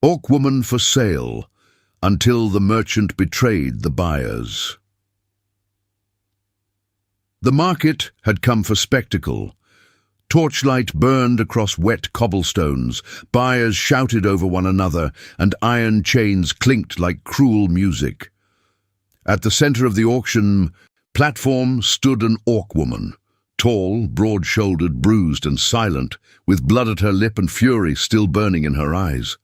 Orc woman for sale, until the merchant betrayed the buyers. The market had come for spectacle. Torchlight burned across wet cobblestones, buyers shouted over one another, and iron chains clinked like cruel music. At the center of the auction platform stood an orc woman, tall, broad-shouldered, bruised and silent, with blood at her lip and fury still burning in her eyes.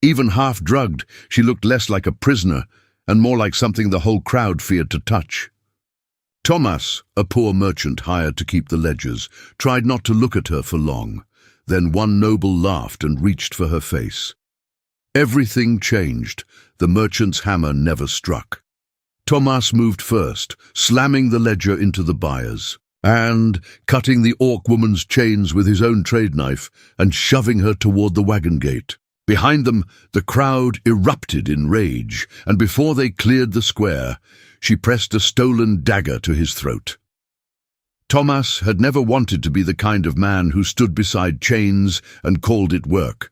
Even half-drugged, she looked less like a prisoner and more like something the whole crowd feared to touch. Tomas, a poor merchant hired to keep the ledgers, tried not to look at her for long. Then one noble laughed and reached for her face. Everything changed. The merchant's hammer never struck. Tomas moved first, slamming the ledger into the buyers, and cutting the orc woman's chains with his own trade knife and shoving her toward the wagon gate. Behind them, the crowd erupted in rage, and before they cleared the square, she pressed a stolen dagger to his throat. Tomas had never wanted to be the kind of man who stood beside chains and called it work.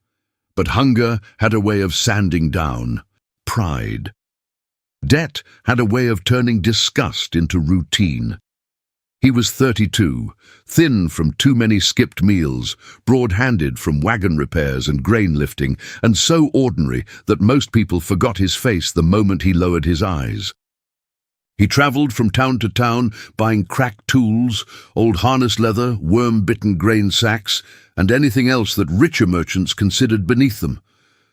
But hunger had a way of sanding down pride. Debt had a way of turning disgust into routine. He was 32, thin from too many skipped meals, broad-handed from wagon repairs and grain lifting, and so ordinary that most people forgot his face the moment he lowered his eyes. He traveled from town to town, buying cracked tools, old harness leather, worm-bitten grain sacks, and anything else that richer merchants considered beneath them.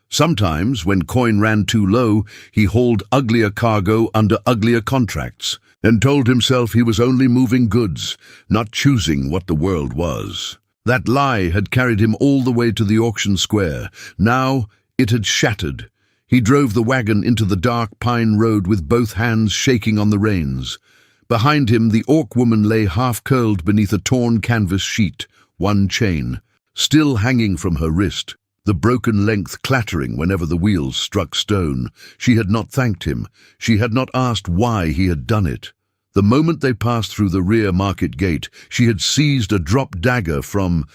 Sometimes, when coin ran too low, he hauled uglier cargo under uglier contracts, and told himself he was only moving goods, not choosing what the world was. That lie had carried him all the way to the auction square. Now it had shattered. He drove the wagon into the dark pine road with both hands shaking on the reins. Behind him, the orc woman lay half-curled beneath a torn canvas sheet, one chain, still hanging from her wrist, the broken length clattering whenever the wheels struck stone. She had not thanked him. She had not asked why he had done it. The moment they passed through the rear market gate, she had seized a dropped dagger from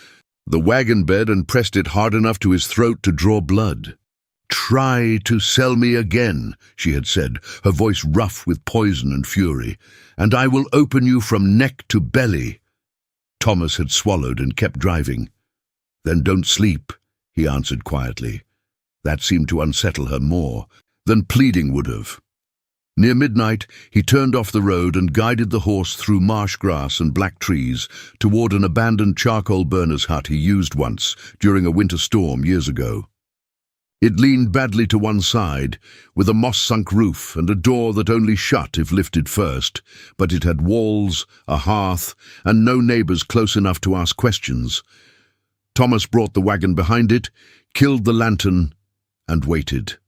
the wagon bed and pressed it hard enough to his throat to draw blood. "Try to sell me again," she had said, her voice rough with poison and fury, "and I will open you from neck to belly." Tomas had swallowed and kept driving. "Then don't sleep," he answered quietly. That seemed to unsettle her more than pleading would have. Near midnight, he turned off the road and guided the horse through marsh grass and black trees toward an abandoned charcoal burner's hut he used once during a winter storm years ago. It leaned badly to one side, with a moss-sunk roof and a door that only shut if lifted first, but it had walls, a hearth, and no neighbors close enough to ask questions. Tomas brought the wagon behind it, killed the lantern, and waited.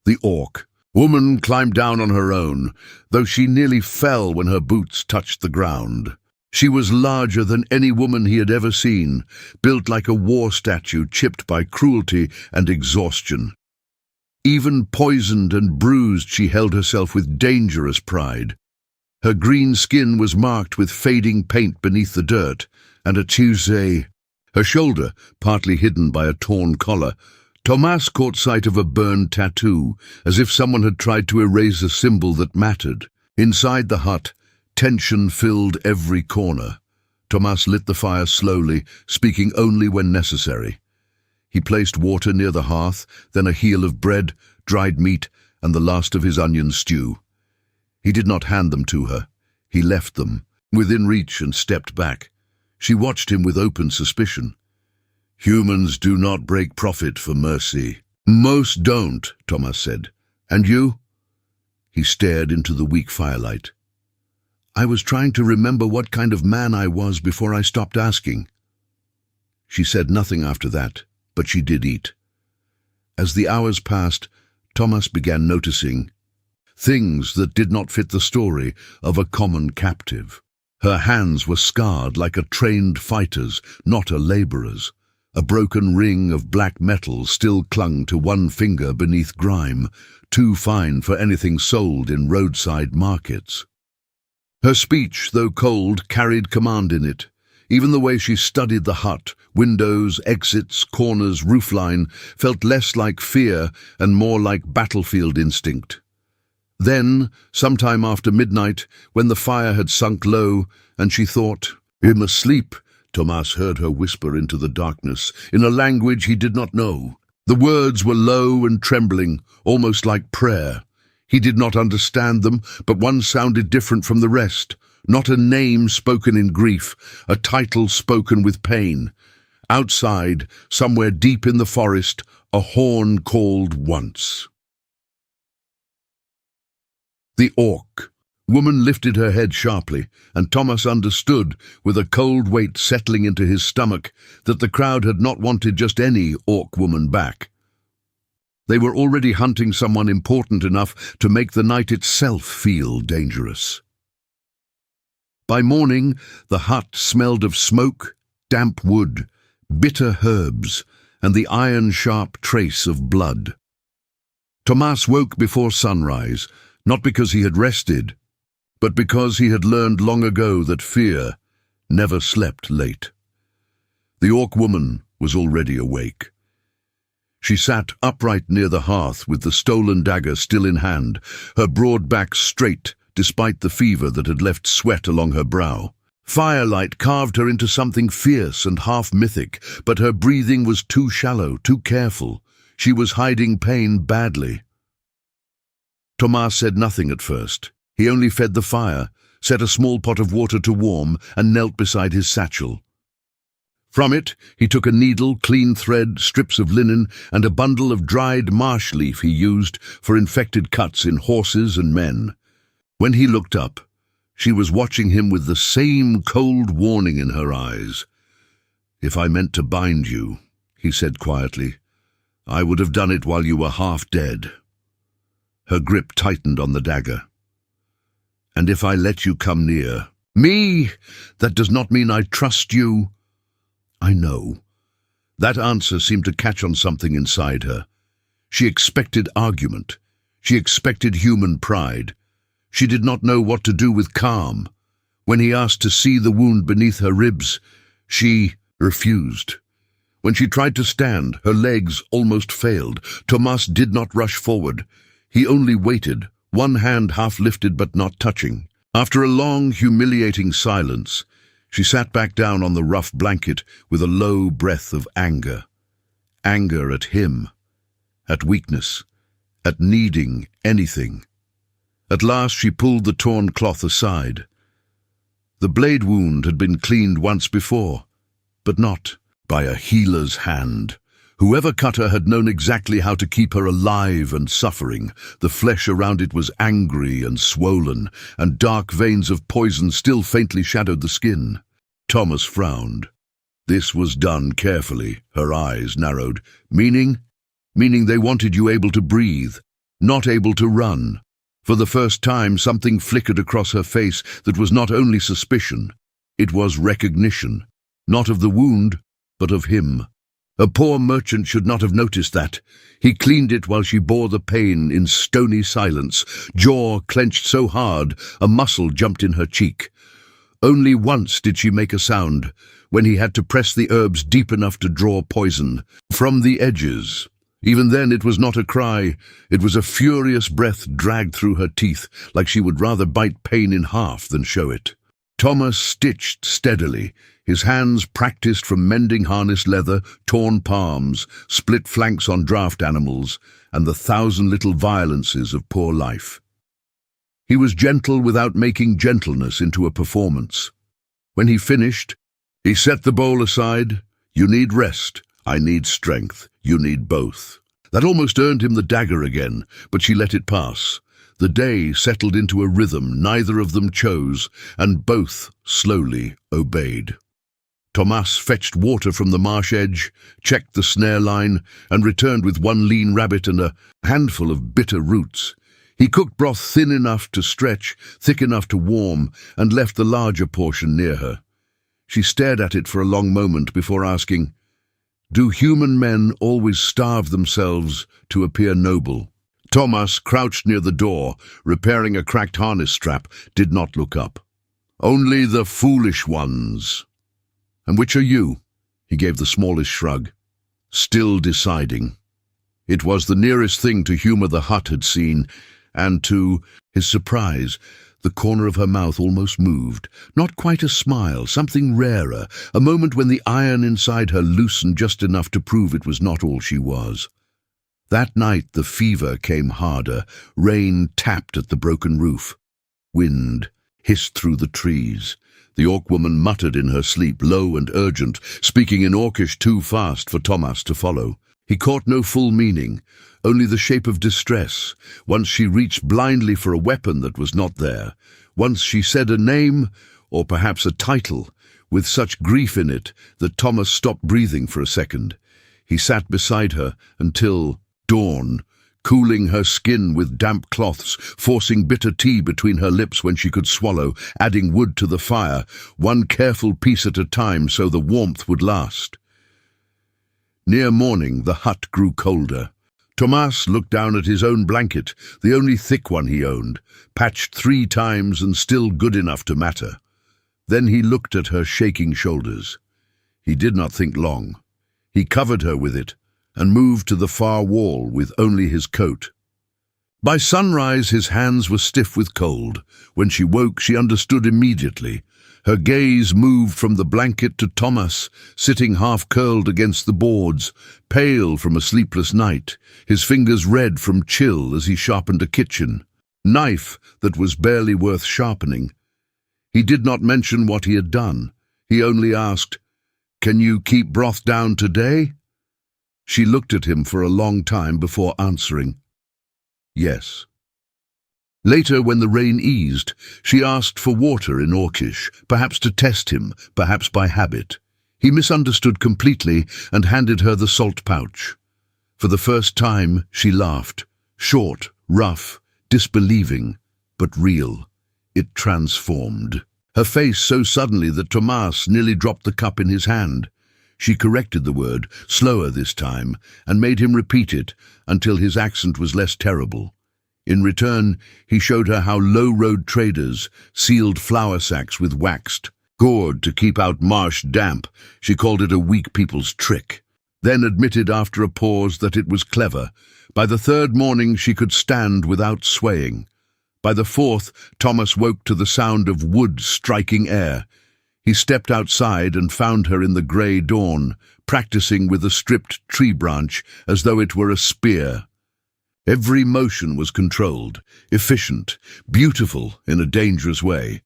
The orc woman climbed down on her own, though she nearly fell when her boots touched the ground. She was larger than any woman he had ever seen, built like a war statue chipped by cruelty and exhaustion. Even poisoned and bruised, she held herself with dangerous pride. Her green skin was marked with fading paint beneath the dirt, and a Tuesday, her shoulder partly hidden by a torn collar. Tomas caught sight of a burned tattoo, as if someone had tried to erase a symbol that mattered. Inside the hut, tension filled every corner. Tomas lit the fire slowly, speaking only when necessary. He placed water near the hearth, then a heel of bread, dried meat, and the last of his onion stew. He did not hand them to her. He left them, within reach, and stepped back. She watched him with open suspicion. "Humans do not break profit for mercy." "Most don't," Tomas said. "And you?" He stared into the weak firelight. "I was trying to remember what kind of man I was before I stopped asking." She said nothing after that, but she did eat. As the hours passed, Tomas began noticing things that did not fit the story of a common captive. Her hands were scarred like a trained fighter's, not a laborer's. A broken ring of black metal still clung to one finger beneath grime, too fine for anything sold in roadside markets. Her speech, though cold, carried command in it. Even the way she studied the hut, Windows, exits, corners, roofline felt less like fear and more like battlefield instinct. Then, sometime after midnight, when the fire had sunk low, and she thought, "He must sleep," Tomas heard her whisper into the darkness, in a language he did not know. The words were low and trembling, almost like prayer. He did not understand them, but one sounded different from the rest. Not a name spoken in grief, a title spoken with pain. Outside, somewhere deep in the forest, a horn called once. The orc. Woman lifted her head sharply, and Tomas understood, with a cold weight settling into his stomach, that the crowd had not wanted just any orc woman back. They were already hunting someone important enough to make the night itself feel dangerous. By morning, the hut smelled of smoke, damp wood, bitter herbs, and the iron-sharp trace of blood. Tomas woke before sunrise, not because he had rested, but because he had learned long ago that fear never slept late. The orc woman was already awake. She sat upright near the hearth with the stolen dagger still in hand, her broad back straight despite the fever that had left sweat along her brow. Firelight carved her into something fierce and half-mythic, but her breathing was too shallow, too careful. She was hiding pain badly. Tomas said nothing at first. He only fed the fire, set a small pot of water to warm, and knelt beside his satchel. From it, he took a needle, clean thread, strips of linen, and a bundle of dried marsh leaf he used for infected cuts in horses and men. When he looked up, she was watching him with the same cold warning in her eyes. "If I meant to bind you," he said quietly, "I would have done it while you were half dead." Her grip tightened on the dagger. "And if I let you come near—" "Me? That does not mean I trust you." "I know." That answer seemed to catch on something inside her. She expected argument. She expected human pride. She did not know what to do with calm. When he asked to see the wound beneath her ribs, she refused. When she tried to stand, her legs almost failed. Tomas did not rush forward. He only waited, one hand half lifted but not touching. After a long, humiliating silence, she sat back down on the rough blanket with a low breath of anger. Anger at him, at weakness, at needing anything. At last she pulled the torn cloth aside. The blade wound had been cleaned once before, but not by a healer's hand. Whoever cut her had known exactly how to keep her alive and suffering. The flesh around it was angry and swollen, and dark veins of poison still faintly shadowed the skin. Tomas frowned. This was done carefully. Her eyes narrowed. Meaning they wanted you able to breathe, not able to run. For the first time, something flickered across her face that was not only suspicion, it was recognition, not of the wound, but of him. A poor merchant should not have noticed that. He cleaned it while she bore the pain in stony silence, jaw clenched so hard a muscle jumped in her cheek. Only once did she make a sound, when he had to press the herbs deep enough to draw poison from the edges. Even then it was not a cry, it was a furious breath dragged through her teeth, like she would rather bite pain in half than show it. Tomas stitched steadily, his hands practiced from mending harness leather, torn palms, split flanks on draft animals, and the thousand little violences of poor life. He was gentle without making gentleness into a performance. When he finished, he set the bowl aside. "You need rest. I need strength. You need both." That almost earned him the dagger again, but she let it pass. The day settled into a rhythm neither of them chose, and both slowly obeyed. Tomas fetched water from the marsh edge, checked the snare line, and returned with one lean rabbit and a handful of bitter roots. He cooked broth thin enough to stretch, thick enough to warm, and left the larger portion near her. She stared at it for a long moment before asking, "Do human men always starve themselves to appear noble?" Tomas, crouched near the door, repairing a cracked harness strap, did not look up. "Only the foolish ones." "And which are you?" He gave the smallest shrug. Still deciding. It was the nearest thing to humour the hut had seen, and to his surprise, the corner of her mouth almost moved. Not quite a smile, something rarer, a moment when the iron inside her loosened just enough to prove it was not all she was. That night the fever came harder, rain tapped at the broken roof. Wind hissed through the trees. The Orc woman muttered in her sleep, low and urgent, speaking in Orcish too fast for Tomas to follow. He caught no full meaning, only the shape of distress. Once she reached blindly for a weapon that was not there. Once she said a name, or perhaps a title, with such grief in it that Tomas stopped breathing for a second. He sat beside her until dawn, cooling her skin with damp cloths, forcing bitter tea between her lips when she could swallow, adding wood to the fire, one careful piece at a time so the warmth would last. Near morning, the hut grew colder. Tomas looked down at his own blanket, the only thick one he owned, patched 3 times and still good enough to matter. Then he looked at her shaking shoulders. He did not think long. He covered her with it and moved to the far wall with only his coat. By sunrise, his hands were stiff with cold. When she woke, she understood immediately. Her gaze moved from the blanket to Tomas, sitting half-curled against the boards, pale from a sleepless night, his fingers red from chill as he sharpened a kitchen knife that was barely worth sharpening. He did not mention what he had done. He only asked, "Can you keep broth down today?" She looked at him for a long time before answering, "Yes." Later, when the rain eased, she asked for water in Orcish, perhaps to test him, perhaps by habit. He misunderstood completely and handed her the salt pouch. For the first time, she laughed, short, rough, disbelieving, but real. It transformed her face so suddenly that Tomas nearly dropped the cup in his hand. She corrected the word, slower this time, and made him repeat it until his accent was less terrible. In return, he showed her how low-road traders sealed flour sacks with waxed gourd to keep out marsh damp. She called it a weak people's trick, then admitted after a pause that it was clever. By the 3rd morning she could stand without swaying. By the 4th, Tomas woke to the sound of wood striking air. He stepped outside and found her in the grey dawn, practicing with a stripped tree branch as though it were a spear. Every motion was controlled, efficient, beautiful in a dangerous way.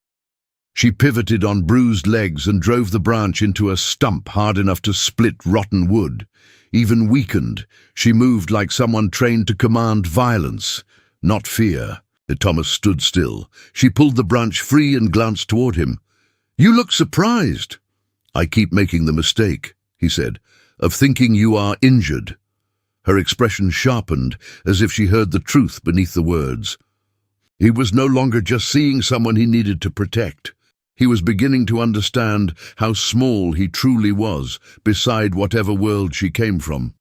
She pivoted on bruised legs and drove the branch into a stump hard enough to split rotten wood. Even weakened, she moved like someone trained to command violence, not fear. Tomas stood still. She pulled the branch free and glanced toward him. "You look surprised." "I keep making the mistake," he said, "of thinking you are injured." Her expression sharpened, as if she heard the truth beneath the words. He was no longer just seeing someone he needed to protect. He was beginning to understand how small he truly was beside whatever world she came from.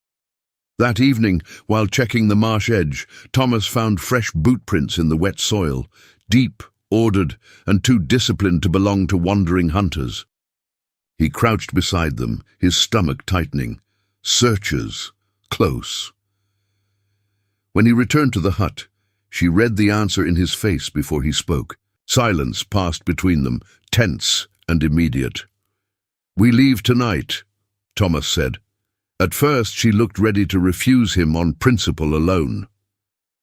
That evening, while checking the marsh edge, Tomas found fresh boot prints in the wet soil, deep, ordered, and too disciplined to belong to wandering hunters. He crouched beside them, his stomach tightening. Searchers. Close. When he returned to the hut, she read the answer in his face before he spoke. Silence passed between them, tense and immediate. "We leave tonight," Tomas said. At first she looked ready to refuse him on principle alone.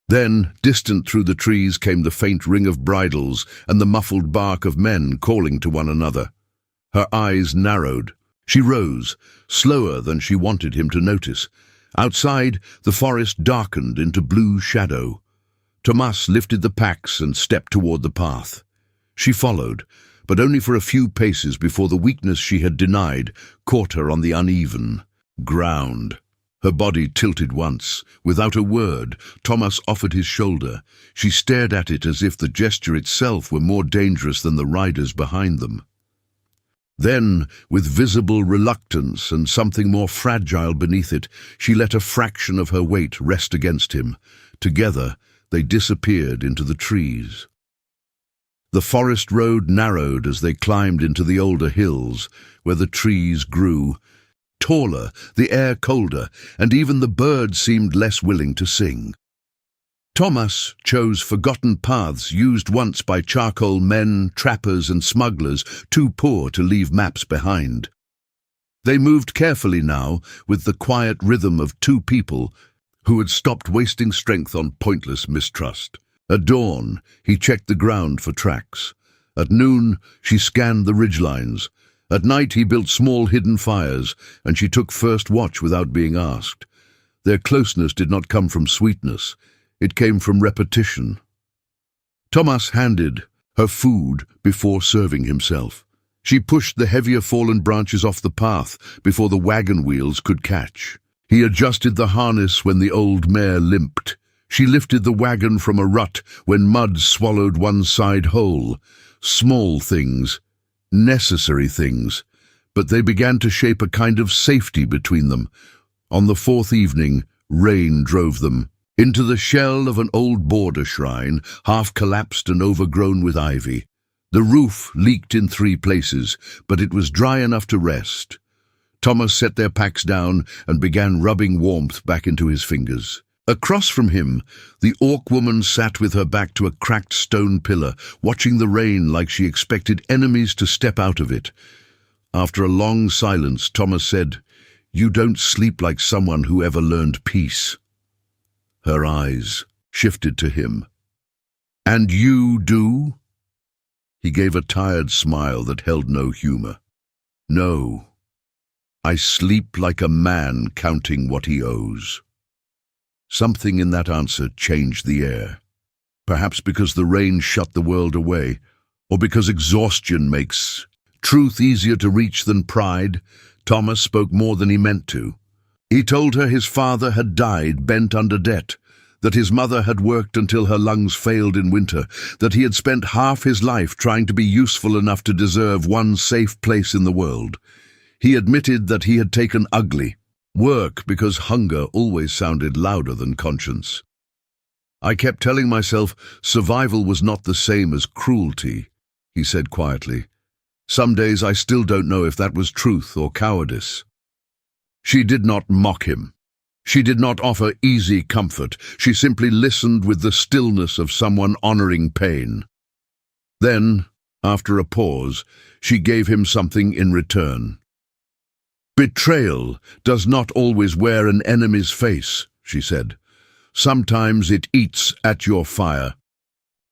Then, distant through the trees, came the faint ring of bridles and the muffled bark of men calling to one another. Her eyes narrowed. She rose, slower than she wanted him to notice. Outside, the forest darkened into blue shadow. Tomas lifted the packs and stepped toward the path. She followed, but only for a few paces before the weakness she had denied caught her on the uneven ground. Her body tilted once. Without a word, Tomas offered his shoulder. She stared at it as if the gesture itself were more dangerous than the riders behind them. Then, with visible reluctance and something more fragile beneath it, she let a fraction of her weight rest against him. Together, they disappeared into the trees. The forest road narrowed as they climbed into the older hills, where the trees grew. taller, the air colder, and even the birds seemed less willing to sing. Tomas chose forgotten paths used once by charcoal men, trappers, and smugglers too poor to leave maps behind. They moved carefully now, with the quiet rhythm of two people who had stopped wasting strength on pointless mistrust. At dawn, he checked the ground for tracks. At noon, she scanned the ridgelines. At night, he built small hidden fires, and she took first watch without being asked. Their closeness did not come from sweetness. It came from repetition. Tomas handed her food before serving himself. She pushed the heavier fallen branches off the path before the wagon wheels could catch. He adjusted the harness when the old mare limped. She lifted the wagon from a rut when mud swallowed one side whole. Small things, necessary things, but they began to shape a kind of safety between them. On the fourth evening, rain drove them into the shell of an old border shrine, half collapsed and overgrown with ivy. The roof leaked in 3 places, but it was dry enough to rest. Tomas set their packs down and began rubbing warmth back into his fingers. Across from him, the orc woman sat with her back to a cracked stone pillar, watching the rain like she expected enemies to step out of it. After a long silence, Tomas said, "You don't sleep like someone who ever learned peace." Her eyes shifted to him. "And you do?" He gave a tired smile that held no humor. "No. I sleep like a man counting what he owes." Something in that answer changed the air. Perhaps because the rain shut the world away, or because exhaustion makes truth easier to reach than pride, Tomas spoke more than he meant to. He told her his father had died bent under debt, that his mother had worked until her lungs failed in winter, that he had spent half his life trying to be useful enough to deserve one safe place in the world. He admitted that he had taken ugly work because hunger always sounded louder than conscience. "I kept telling myself survival was not the same as cruelty," he said quietly. "Some days I still don't know if that was truth or cowardice." She did not mock him. She did not offer easy comfort. She simply listened with the stillness of someone honoring pain. Then, after a pause, she gave him something in return. "Betrayal does not always wear an enemy's face," she said. "Sometimes it eats at your fire.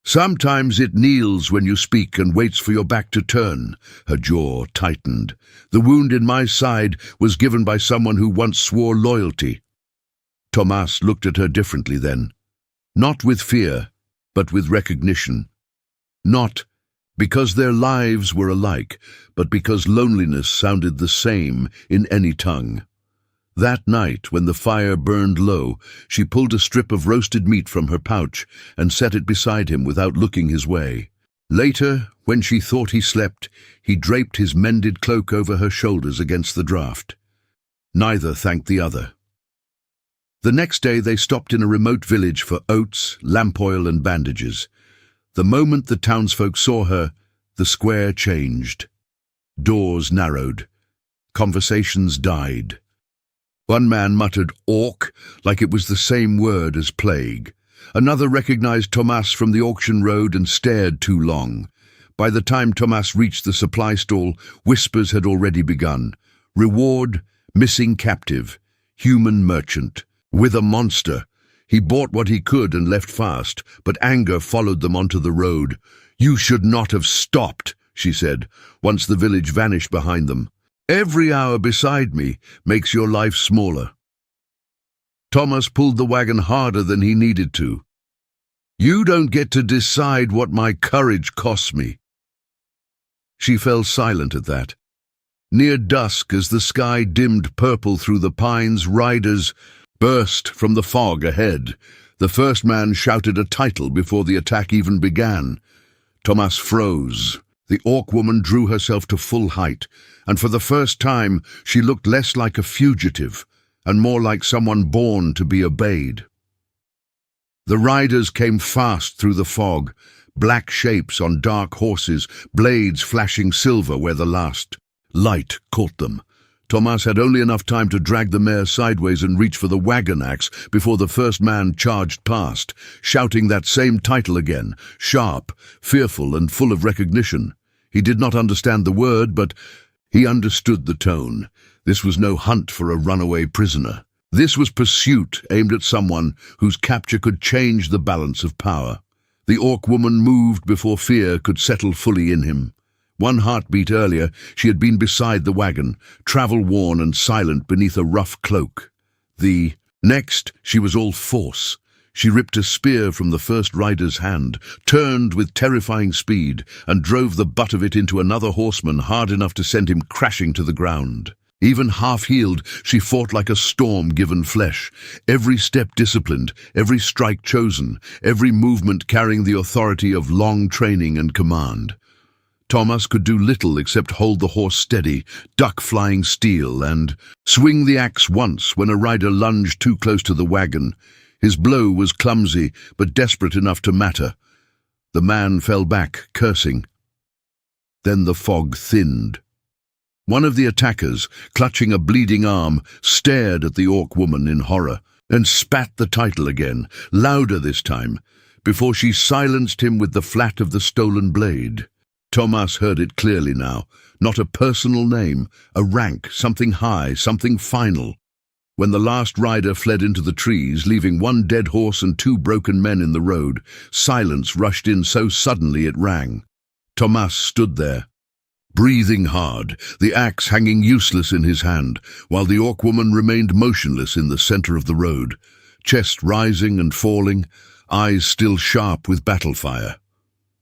Sometimes it kneels when you speak and waits for your back to turn." Her jaw tightened. "The wound in my side was given by someone who once swore loyalty." Tomas looked at her differently then. Not with fear, but with recognition. Not because their lives were alike, but because loneliness sounded the same in any tongue. That night, when the fire burned low, she pulled a strip of roasted meat from her pouch and set it beside him without looking his way. Later, when she thought he slept, he draped his mended cloak over her shoulders against the draught. Neither thanked the other. The next day they stopped in a remote village for oats, lamp oil, and bandages. The moment the townsfolk saw her, the square changed. Doors narrowed. Conversations died. One man muttered "orc" like it was the same word as plague. Another recognized Tomas from the auction road and stared too long. By the time Tomas reached the supply stall, whispers had already begun. Reward, missing captive, human merchant. With a monster. He bought what he could and left fast, but anger followed them onto the road. "You should not have stopped," she said, once the village vanished behind them. "Every hour beside me makes your life smaller." Tomas pulled the wagon harder than he needed to. "You don't get to decide what my courage costs me." She fell silent at that. Near dusk, as the sky dimmed purple through the pines, riders burst from the fog ahead. The first man shouted a title before the attack even began. Tomas froze. The orc woman drew herself to full height, and for the first time she looked less like a fugitive and more like someone born to be obeyed. The riders came fast through the fog, black shapes on dark horses, blades flashing silver where the last light caught them. Tomas had only enough time to drag the mare sideways and reach for the wagon axe before the first man charged past, shouting that same title again, sharp, fearful, and full of recognition. He did not understand the word, but he understood the tone. This was no hunt for a runaway prisoner. This was pursuit aimed at someone whose capture could change the balance of power. The orc woman moved before fear could settle fully in him. One heartbeat earlier, she had been beside the wagon, travel-worn and silent beneath a rough cloak. The next, she was all force. She ripped a spear from the first rider's hand, turned with terrifying speed, and drove the butt of it into another horseman hard enough to send him crashing to the ground. Even half-healed, she fought like a storm-given flesh, every step disciplined, every strike chosen, every movement carrying the authority of long training and command. Tomas could do little except hold the horse steady, duck flying steel, and swing the axe once when a rider lunged too close to the wagon. His blow was clumsy, but desperate enough to matter. The man fell back, cursing. Then the fog thinned. One of the attackers, clutching a bleeding arm, stared at the orc woman in horror, and spat the title again, louder this time, before she silenced him with the flat of the stolen blade. Tomas heard it clearly now. Not a personal name, a rank, something high, something final. When the last rider fled into the trees, leaving one dead horse and 2 broken men in the road, silence rushed in so suddenly it rang. Tomas stood there, breathing hard, the axe hanging useless in his hand, while the orc woman remained motionless in the center of the road, chest rising and falling, eyes still sharp with battle fire.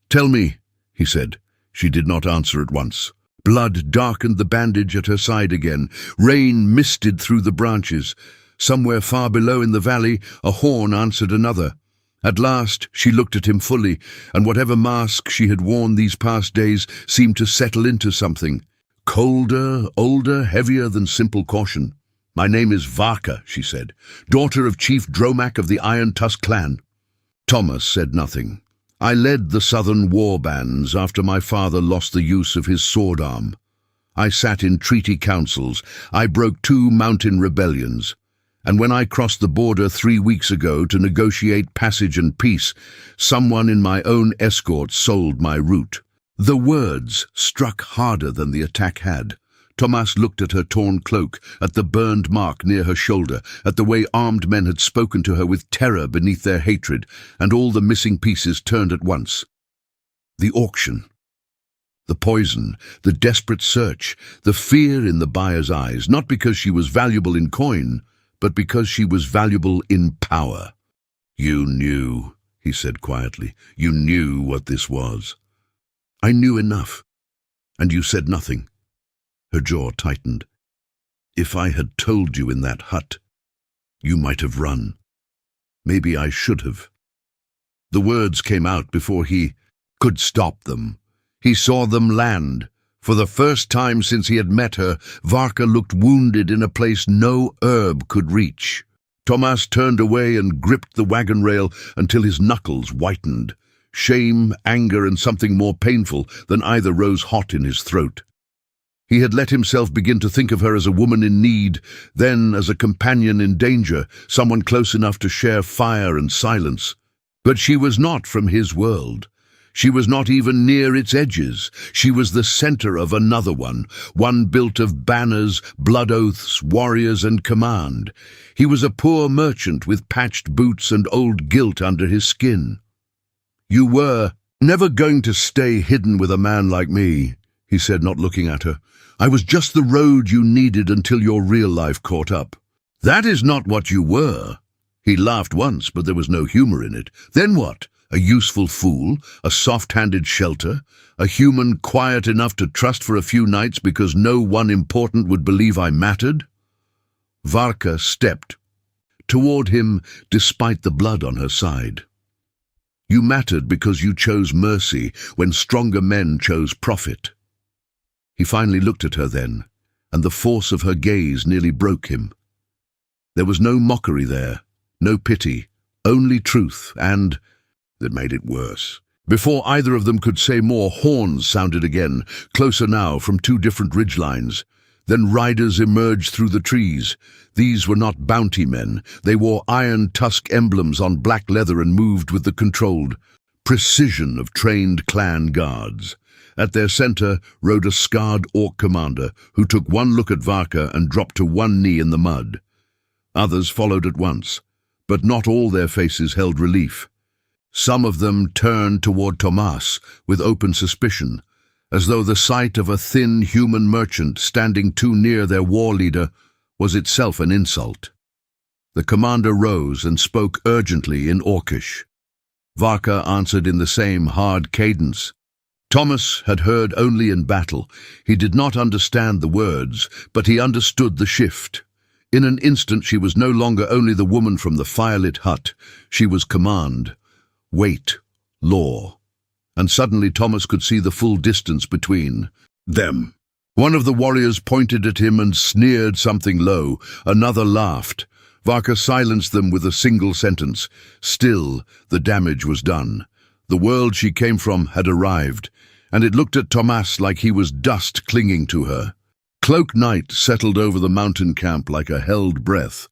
"Tell me," he said. She did not answer at once. Blood darkened the bandage at her side again. Rain misted through the branches. Somewhere far below in the valley, a horn answered another. At last, she looked at him fully, and whatever mask she had worn these past days seemed to settle into something. Colder, older, heavier than simple caution. "My name is Varka," she said, "daughter of Chief Dromak of the Iron Tusk clan." Tomas said nothing. "I led the southern war bands after my father lost the use of his sword arm. I sat in treaty councils. I broke 2 mountain rebellions. And when I crossed the border 3 weeks ago to negotiate passage and peace, someone in my own escort sold my route." The words struck harder than the attack had. Tomas looked at her torn cloak, at the burned mark near her shoulder, at the way armed men had spoken to her with terror beneath their hatred, and all the missing pieces turned at once. The auction. The poison, the desperate search, the fear in the buyer's eyes, not because she was valuable in coin, but because she was valuable in power. "You knew," he said quietly. "You knew what this was." "I knew enough. And you said nothing." Her jaw tightened. "If I had told you in that hut, you might have run. Maybe I should have." The words came out before he could stop them. He saw them land. For the first time since he had met her, Varka looked wounded in a place no herb could reach. Tomas turned away and gripped the wagon rail until his knuckles whitened. Shame, anger, and something more painful than either rose hot in his throat. He had let himself begin to think of her as a woman in need, then as a companion in danger, someone close enough to share fire and silence. But she was not from his world. She was not even near its edges. She was the center of another one built of banners, blood oaths, warriors, and command. He was a poor merchant with patched boots and old guilt under his skin. "You were never going to stay hidden with a man like me," he said, not looking at her. "I was just the road you needed until your real life caught up." "That is not what you were." He laughed once, but there was no humor in it. "Then what? A useful fool? A soft-handed shelter? A human quiet enough to trust for a few nights because no one important would believe I mattered?" Varka stepped toward him despite the blood on her side. "You mattered because you chose mercy when stronger men chose profit." He finally looked at her then, and the force of her gaze nearly broke him. There was no mockery there, no pity, only truth, and that made it worse. Before either of them could say more, horns sounded again, closer now from 2 different ridgelines. Then riders emerged through the trees. These were not bounty men. They wore iron tusk emblems on black leather and moved with the controlled precision of trained clan guards. At their center rode a scarred orc commander who took one look at Varka and dropped to one knee in the mud. Others followed at once, but not all their faces held relief. Some of them turned toward Tomas with open suspicion, as though the sight of a thin human merchant standing too near their war leader was itself an insult. The commander rose and spoke urgently in Orcish. Varka answered in the same hard cadence. Tomas had heard only in battle. He did not understand the words, but he understood the shift. In an instant she was no longer only the woman from the firelit hut. She was command, weight, law. And suddenly Tomas could see the full distance between them. One of the warriors pointed at him and sneered something low. Another laughed. Varka silenced them with a single sentence. Still, the damage was done. The world she came from had arrived, and it looked at Tomas like he was dust clinging to her. Cloak night settled over the mountain camp like a held breath.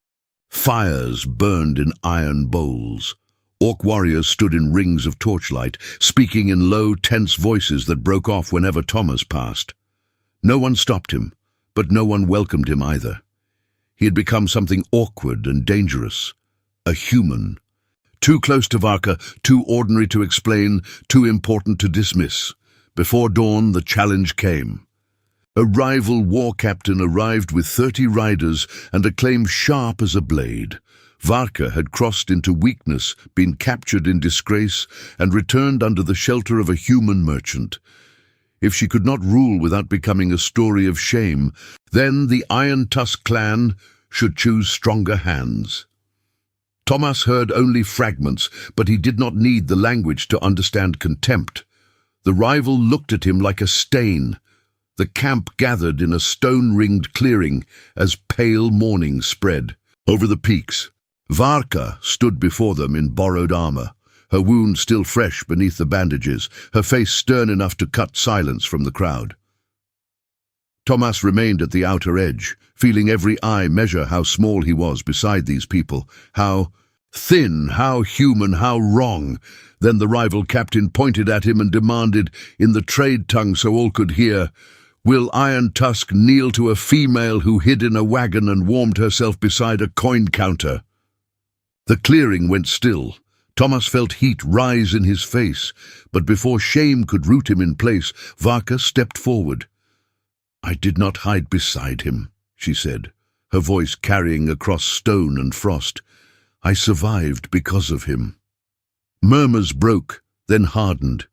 Fires burned in iron bowls. Orc warriors stood in rings of torchlight, speaking in low, tense voices that broke off whenever Tomas passed. No one stopped him, but no one welcomed him either. He had become something awkward and dangerous, a human. Too close to Varka, too ordinary to explain, too important to dismiss. Before dawn, the challenge came. A rival war captain arrived with 30 riders and a claim sharp as a blade. Varka had crossed into weakness, been captured in disgrace, and returned under the shelter of a human merchant. If she could not rule without becoming a story of shame, then the Iron Tusk clan should choose stronger hands. Tomas heard only fragments, but he did not need the language to understand contempt. The rival looked at him like a stain. The camp gathered in a stone-ringed clearing as pale morning spread over the peaks. Varka stood before them in borrowed armor, her wound still fresh beneath the bandages, her face stern enough to cut silence from the crowd. Tomas remained at the outer edge, feeling every eye measure how small he was beside these people, how thin, how human, how wrong. Then the rival captain pointed at him and demanded, in the trade tongue so all could hear, "Will Iron Tusk kneel to a female who hid in a wagon and warmed herself beside a coin counter?" The clearing went still. Tomas felt heat rise in his face, but before shame could root him in place, Varka stepped forward. "I did not hide beside him," she said, her voice carrying across stone and frost. "I survived because of him." Murmurs broke, then hardened.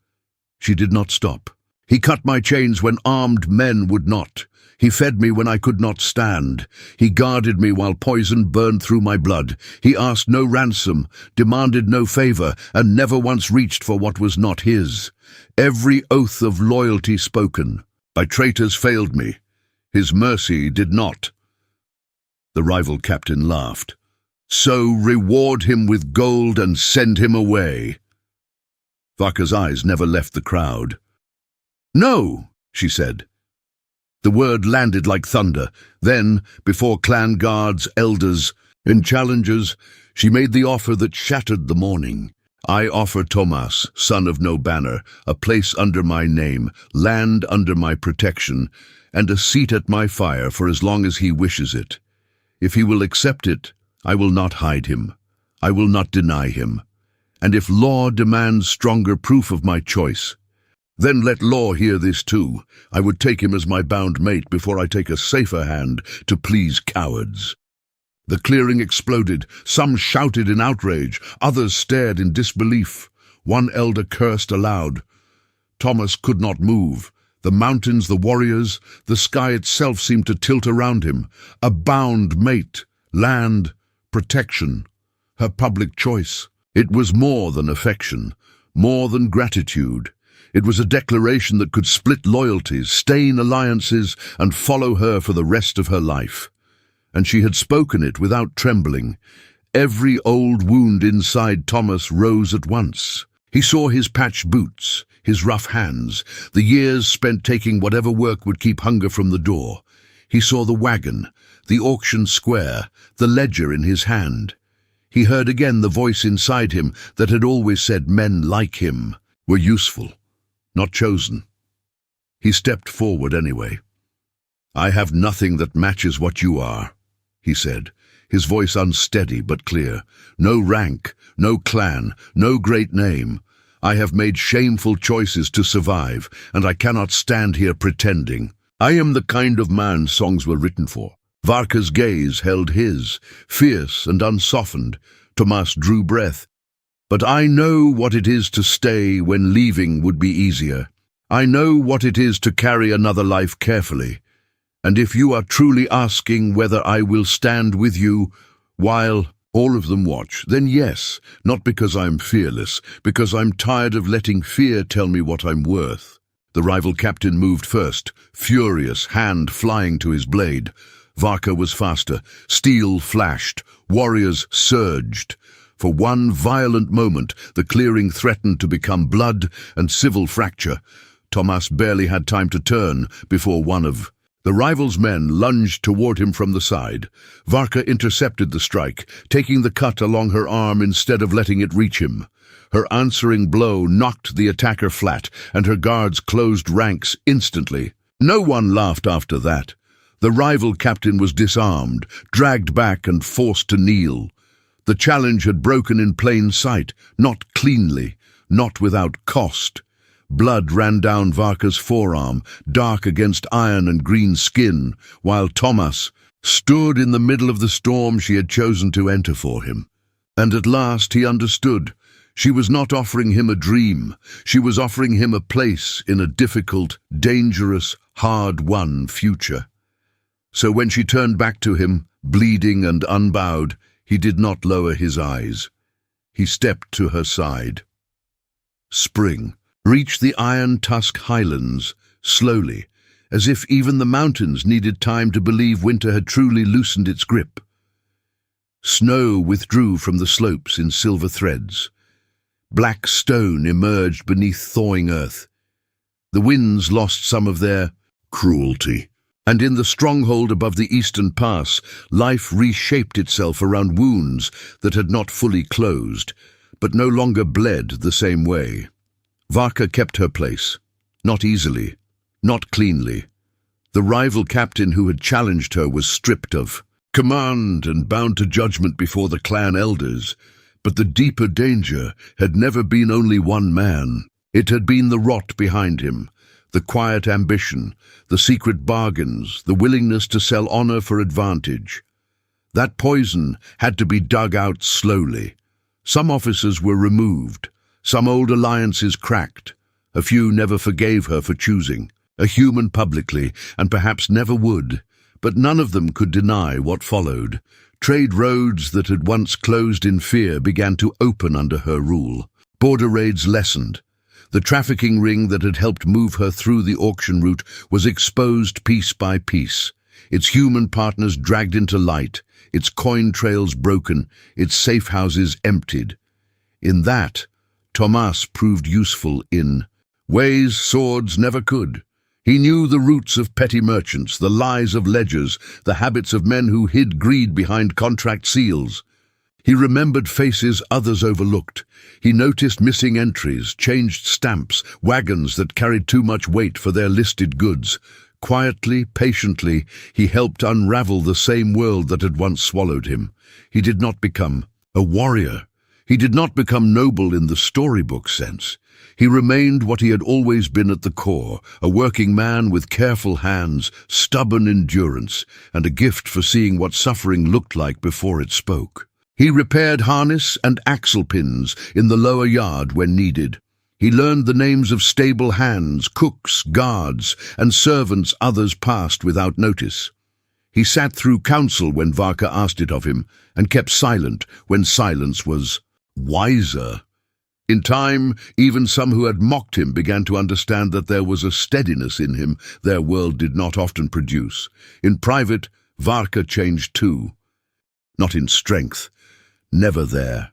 She did not stop. "He cut my chains when armed men would not. He fed me when I could not stand. He guarded me while poison burned through my blood. He asked no ransom, demanded no favor, and never once reached for what was not his. Every oath of loyalty spoken by traitors failed me. His mercy did not." The rival captain laughed. "So reward him with gold and send him away." Varka's eyes never left the crowd. "No," she said. The word landed like thunder. Then, before clan guards, elders, and challengers, she made the offer that shattered the morning. "I offer Tomas, son of no banner, a place under my name, land under my protection, and a seat at my fire for as long as he wishes it. If he will accept it, I will not hide him. I will not deny him. And if law demands stronger proof of my choice, then let law hear this too. I would take him as my bound mate before I take a safer hand to please cowards." The clearing exploded. Some shouted in outrage. Others stared in disbelief. One elder cursed aloud. Tomas could not move. The mountains, the warriors, the sky itself seemed to tilt around him. A bound mate, land, protection, her public choice. It was more than affection, more than gratitude. It was a declaration that could split loyalties, stain alliances, and follow her for the rest of her life. And she had spoken it without trembling. Every old wound inside Tomas rose at once. He saw his patched boots, his rough hands, the years spent taking whatever work would keep hunger from the door. He saw the wagon, the auction square, the ledger in his hand. He heard again the voice inside him that had always said men like him were useful, not chosen. He stepped forward anyway. "I have nothing that matches what you are," he said, his voice unsteady but clear. "No rank, no clan, no great name. I have made shameful choices to survive, and I cannot stand here pretending. I am the kind of man songs were written for." Varka's gaze held his, fierce and unsoftened. Tomas drew breath. "But I know what it is to stay when leaving would be easier. I know what it is to carry another life carefully. And if you are truly asking whether I will stand with you while all of them watch, then yes, not because I'm fearless, because I'm tired of letting fear tell me what I'm worth." The rival captain moved first, furious, hand flying to his blade. Varka was faster. Steel flashed. Warriors surged. For one violent moment, the clearing threatened to become blood and civil fracture. Tomas barely had time to turn before one of the rival's men lunged toward him from the side. Varka intercepted the strike, taking the cut along her arm instead of letting it reach him. Her answering blow knocked the attacker flat, and her guards closed ranks instantly. No one laughed after that. The rival captain was disarmed, dragged back and forced to kneel. The challenge had broken in plain sight, not cleanly, not without cost. Blood ran down Varka's forearm, dark against iron and green skin, while Tomas stood in the middle of the storm she had chosen to enter for him. And at last he understood. She was not offering him a dream. She was offering him a place in a difficult, dangerous, hard-won future. So when she turned back to him, bleeding and unbowed, he did not lower his eyes. He stepped to her side. Spring reached the iron-tusk highlands, slowly, as if even the mountains needed time to believe winter had truly loosened its grip. Snow withdrew from the slopes in silver threads. Black stone emerged beneath thawing earth. The winds lost some of their cruelty. And in the stronghold above the eastern pass, life reshaped itself around wounds that had not fully closed, but no longer bled the same way. Varka kept her place, not easily, not cleanly. The rival captain who had challenged her was stripped of command and bound to judgment before the clan elders, but the deeper danger had never been only one man. It had been the rot behind him, the quiet ambition, the secret bargains, the willingness to sell honor for advantage. That poison had to be dug out slowly. Some officers were removed, some old alliances cracked. A few never forgave her for choosing, a human publicly, and perhaps never would, but none of them could deny what followed. Trade roads that had once closed in fear began to open under her rule. Border raids lessened. The trafficking ring that had helped move her through the auction route was exposed piece by piece, its human partners dragged into light, its coin trails broken, its safe houses emptied. In that, Tomas proved useful in ways swords never could. He knew the roots of petty merchants, the lies of ledgers, the habits of men who hid greed behind contract seals. He remembered faces others overlooked. He noticed missing entries, changed stamps, wagons that carried too much weight for their listed goods. Quietly, patiently, he helped unravel the same world that had once swallowed him. He did not become a warrior. He did not become noble in the storybook sense. He remained what he had always been at the core, a working man with careful hands, stubborn endurance, and a gift for seeing what suffering looked like before it spoke. He repaired harness and axle pins in the lower yard when needed. He learned the names of stable hands, cooks, guards, and servants others passed without notice. He sat through counsel when Varka asked it of him, and kept silent when silence was wiser. In time, even some who had mocked him began to understand that there was a steadiness in him their world did not often produce. In private, Varka changed too. Not in strength. Never there.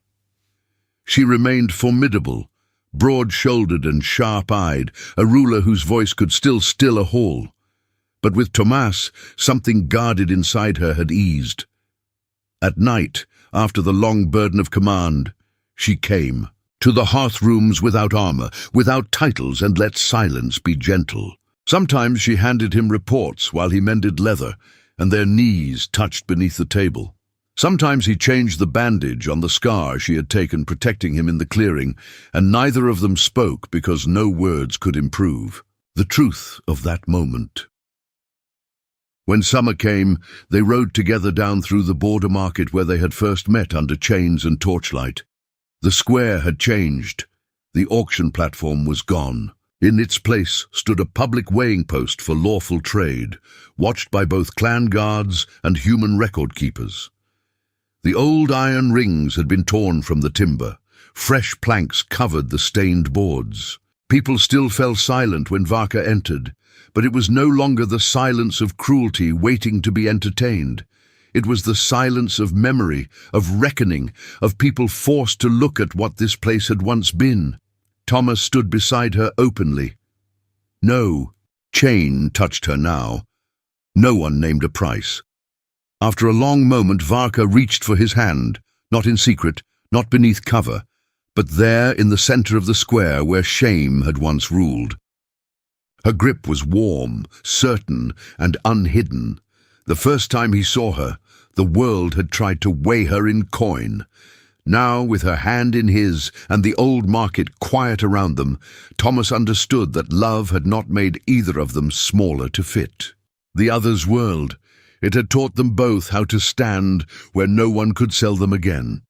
She remained formidable, broad-shouldered and sharp-eyed, a ruler whose voice could still still a hall. But with Tomas, something guarded inside her had eased. At night, after the long burden of command, she came to the hearth rooms without armor, without titles, and let silence be gentle. Sometimes she handed him reports while he mended leather, and their knees touched beneath the table. Sometimes he changed the bandage on the scar she had taken, protecting him in the clearing, and neither of them spoke because no words could improve the truth of that moment. When summer came, they rode together down through the border market where they had first met under chains and torchlight. The square had changed. The auction platform was gone. In its place stood a public weighing post for lawful trade, watched by both clan guards and human record keepers. The old iron rings had been torn from the timber. Fresh planks covered the stained boards. People still fell silent when Varka entered, but it was no longer the silence of cruelty waiting to be entertained. It was the silence of memory, of reckoning, of people forced to look at what this place had once been. Tomas stood beside her openly. No chain touched her now. No one named a price. After a long moment, Varka reached for his hand, not in secret, not beneath cover, but there in the center of the square where shame had once ruled. Her grip was warm, certain, and unhidden. The first time he saw her, the world had tried to weigh her in coin. Now, with her hand in his and the old market quiet around them, Tomas understood that love had not made either of them smaller to fit. The other's world. It had taught them both how to stand where no one could sell them again.